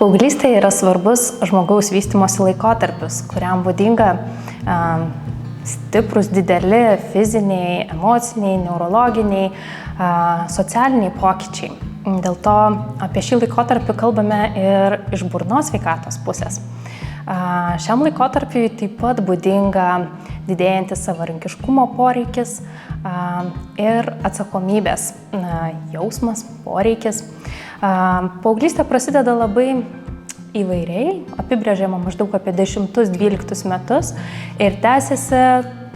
Paauglystė yra svarbus žmogaus vystymosi laikotarpis, kuriam būdinga stiprus, dideli fiziniai, emociniai, neurologiniai, socialiniai pokyčiai. Dėl to apie šį laikotarpį kalbame ir iš burnos sveikatos pusės. Šiam laikotarpiui taip pat būdinga didėjantis savarankiškumo poreikis ir atsakomybės jausmas, poreikis. Paauglystė prasideda labai įvairiai, apibrėžiama maždaug apie 10-12 metus ir tęsiasi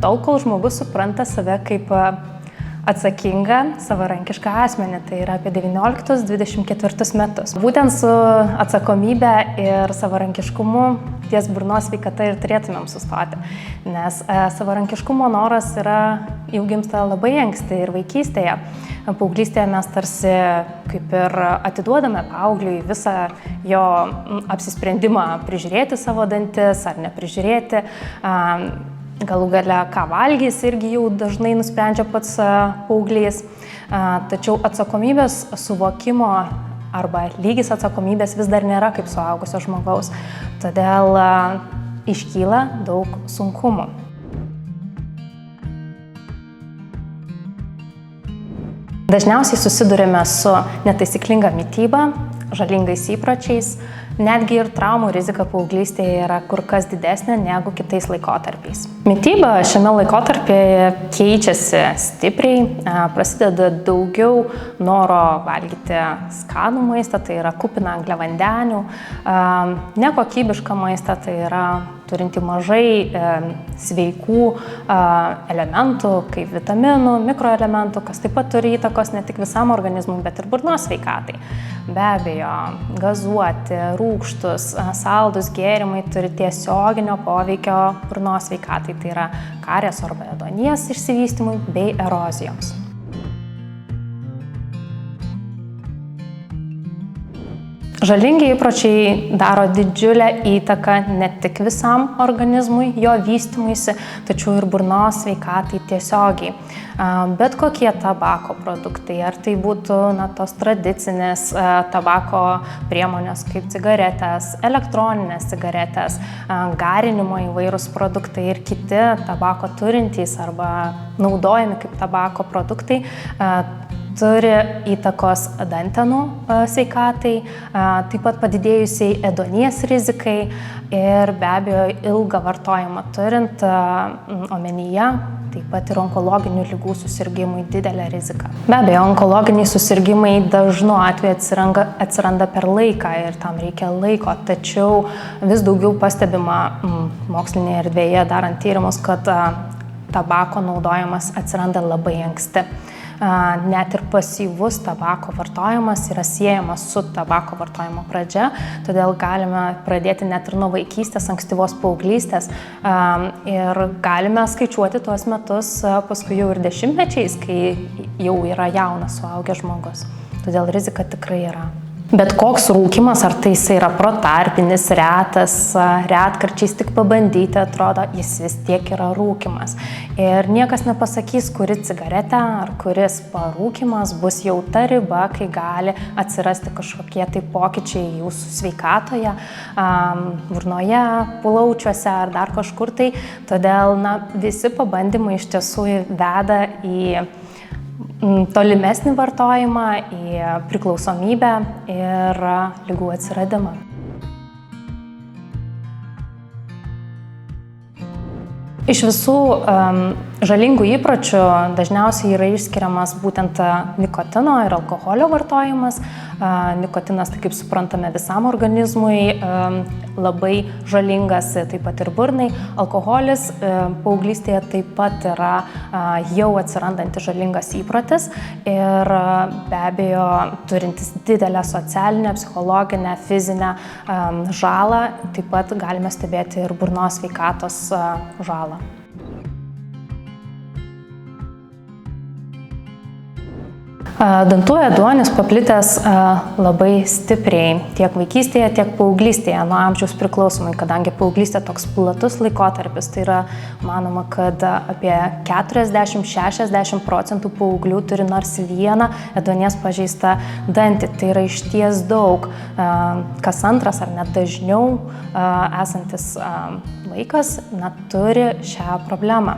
tol, kol žmogus supranta save kaip atsakingą, savarankišką asmenį, tai yra apie 19-24 metus. Būtent su atsakomybė ir savarankiškumu ties burnos sveikata ir turėtumėm sustoti, nes savarankiškumo noras jau gimsta labai anksti ir vaikystėje. Paauglystėje mes tarsi kaip ir atiduodame paaugliui visą jo apsisprendimą prižiūrėti savo dantis ar neprižiūrėti. Galų gale, ką valgys, irgi jau dažnai nusprendžia pats paauglys. Tačiau atsakomybės suvokimo arba lygis atsakomybės vis dar nėra kaip suaugusio žmogaus. Todėl iškyla daug sunkumų. Dažniausiai susidurime su netaisyklinga mityba, žalingais įpročiais, netgi ir traumų rizika paauglystėje yra kur kas didesnė negu kitais laikotarpiais. Mityba šiame laikotarpyje keičiasi stipriai, prasideda daugiau noro valgyti skanų maistą, tai yra kupiną angliavandenių, nekokybišką maistą, tai yra turinti mažai sveikų elementų, kaip vitaminų, mikroelementų, kas taip pat turi įtakos ne tik visam organizmui, bet ir burnos sveikatai. Be abejo, gazuoti, rūgštus, saldus gėrimai turi tiesioginio poveikio burnos sveikatai, tai yra karies arba ėduonies išsivystymui bei erozijoms. Žalingi įpročiai daro didžiulę įtaką ne tik visam organizmui, jo vystymuisi, tačiau ir burnos sveikatai tiesiogiai. Bet kokie tabako produktai, ar tai būtų tos tradicinės tabako priemonės kaip cigaretės, elektroninės cigaretės, garinimo įvairūs produktai ir kiti tabako turintys arba naudojami kaip tabako produktai, turi įtakos dantenų sveikatai, taip pat padidėjusiai ėduonies rizikai ir be abejo ilgą vartojimą turint omenyje, taip pat ir onkologinių ligų susirgimui didelę riziką. Be abejo, onkologiniai susirgimai dažnu atveju atsiranda per laiką ir tam reikia laiko, tačiau vis daugiau pastebima mokslinėje erdvėje darant tyrimus, kad tabako naudojimas atsiranda labai anksti. Net ir pasyvus tabako vartojimas yra siejamas su tabako vartojimo pradžia, todėl galime pradėti net ir nuo vaikystės, ankstyvos paauglystės ir galime skaičiuoti tuos metus paskui jau ir dešimtmečiais, kai jau yra jaunas suaugęs žmogus. Todėl rizika tikrai yra. Bet koks rūkymas, ar tai jis yra protarpinis, retas, retkarčiais tik pabandyti, atrodo, jis vis tiek yra rūkymas. Ir niekas nepasakys, kuri cigaretė ar kuris parūkymas bus jau ta riba, kai gali atsirasti kažkokie tai pokyčiai jūsų sveikatoje, burnoje, plaučiuose ar dar kažkur tai. Todėl visi pabandymai iš tiesų veda į tolimesnį vartojimą, į priklausomybę ir ligų atsiradimą. Iš visų žalingų įpročių dažniausiai yra išskiriamas būtent nikotino ir alkoholio vartojimas. Nikotinas, tai kaip suprantame, visam organizmui labai žalingas, taip pat ir burnai. Alkoholis paauglystėje taip pat yra jau atsirandantis žalingas įprotis ir be abejo turintis didelę socialinę, psichologinę, fizinę žalą. Taip pat galime stebėti ir burnos sveikatos žalą. Dantų ėduonis paplitęs labai stipriai tiek vaikystėje, tiek paauglystėje, nuo amžiaus priklausomai, kadangi paauglystė toks platus laikotarpis, tai yra manoma, kad apie 40–60% paauglių turi nors vieną ėduonies pažeistą dantį. Tai yra išties daug, kas antras ar net dažniau esantis vaikas turi šią problemą.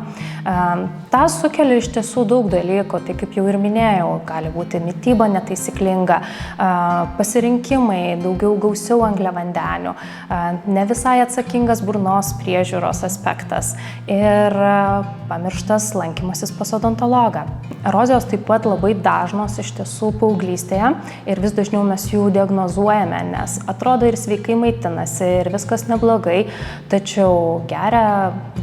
Ta sukelia iš tiesų daug dalykų, tai kaip jau ir minėjau, gali būti mityba netaisyklinga, pasirinkimai daugiau gausiau angliavandenių, ne visai atsakingas burnos priežiūros aspektas ir pamirštas lankymasis pas odontologą. Erozijos taip pat labai dažnos iš tiesų paauglystėje ir vis dažniau mes jų diagnozuojame, nes atrodo ir sveikai maitinasi ir viskas neblogai, tačiau geria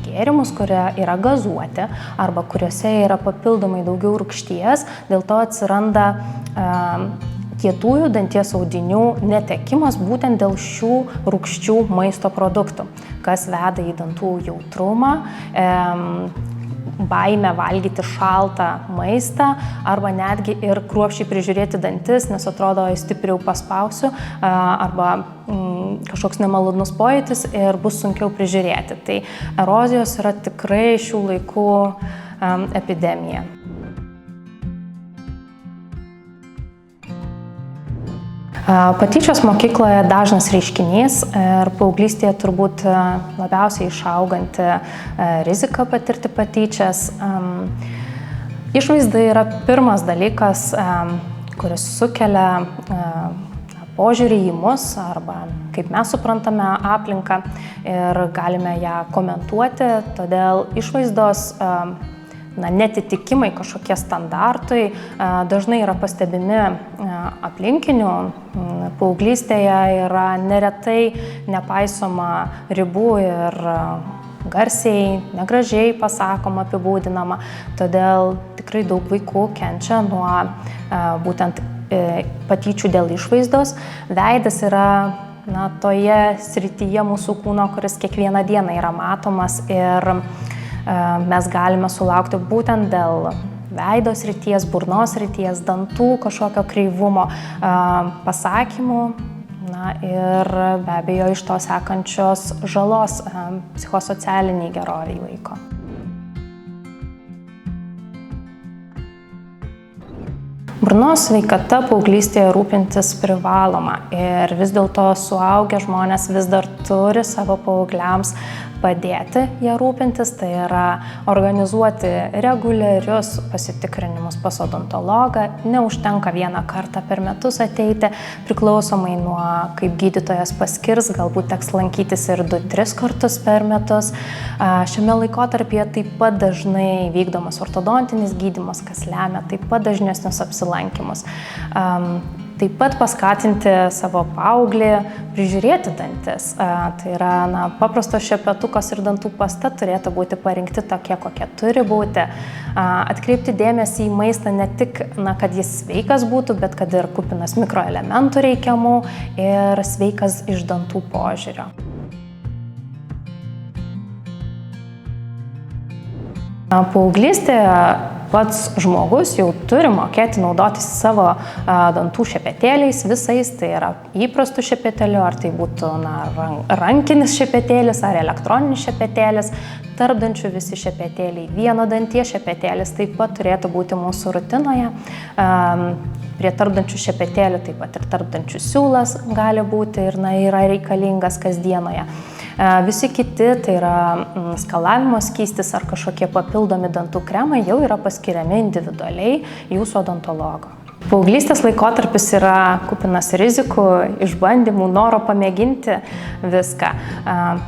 gėrimus, kurie yra gazuoti arba kuriuose yra papildomai daugiau rūgšties, dėl to atsiranda kietųjų danties audinių netekimas būtent dėl šių rūgščių maisto produktų, kas veda į dantų jautrumą, baimę valgyti šaltą maistą arba netgi ir kruopščiai prižiūrėti dantis, nes atrodo stipriau paspausiu arba kažkoks nemalonus pojūtis ir bus sunkiau prižiūrėti. Tai erozijos yra tikrai šių laikų epidemija. Patyčios mokykloje dažnas reiškinys ir paauglystėje turbūt labiausiai išauganti rizika patirti patyčias. Išvaizda yra pirmas dalykas, kuris sukelia požiūrį į mus arba kaip mes suprantame aplinką ir galime ją komentuoti, todėl išvaizdos netitikimai, kažkokie standartai dažnai yra pastebimi aplinkinių. Paauglystėje yra neretai nepaisoma ribų ir garsiai, negražiai pasakoma, apibūdinama. Todėl tikrai daug vaikų kenčia nuo būtent patyčių dėl išvaizdos. Veidas yra toje srityje mūsų kūno, kuris kiekvieną dieną yra matomas ir mes galime sulaukti būtent dėl veido srities, burnos srities, dantų kažkokio kreivumo, pasakymų ir be abejo iš to sekančios žalos psichosocialiniai geroviai vaiko. Burnos sveikata paauglystėje rūpintis privaloma ir vis dėlto suaugę žmonės vis dar turi savo paaugliams padėti ją rūpintis, tai yra organizuoti reguliarius pasitikrinimus pas odontologą, neužtenka vieną kartą per metus ateiti, priklausomai nuo kaip gydytojas paskirs, galbūt teks lankytis ir 2–3 kartus per metus. Šiame laikotarpyje taip pat dažnai vykdomas ortodontinis gydymas, kas lemia taip pat dažnesnius apsilankymus. Taip pat paskatinti savo paauglį prižiūrėti dantis. Tai yra paprastos šepetukas ir dantų pasta turėtų būti parinkti tokie, kokie turi būti. Atkreipti dėmesį į maistą ne tik, kad jis sveikas būtų, bet kad ir kupinas mikroelementų reikiamų ir sveikas iš dantų požiūrio. Paauglystėje pats žmogus jau turi mokėti naudotis savo dantų šepetėliais visais, tai yra įprastų šepetėlių, ar tai būtų rankinis šepetėlis ar elektroninis šepetėlis, tarpdančių visi šepetėliai, vieno danties šepetėlis taip pat turėtų būti mūsų rutinoje. Prie tarpdančių šepetėlių taip pat ir tarpdančių siūlas gali būti ir yra reikalingas kasdienoje. Visi kiti, tai yra skalavimo skystis ar kažkokie papildomi dantų kremai, jau yra paskiriami individualiai jūsų odontologo. Paauglystės laikotarpis yra kupinas rizikų, išbandymų, noro pamėginti viską.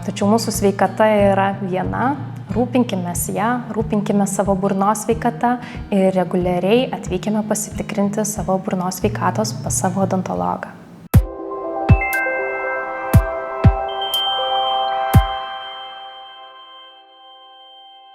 Tačiau mūsų sveikata yra viena, rūpinkimės ją, rūpinkime savo burnos sveikata ir reguliariai atvykime pasitikrinti savo burnos sveikatos pas savo odontologą.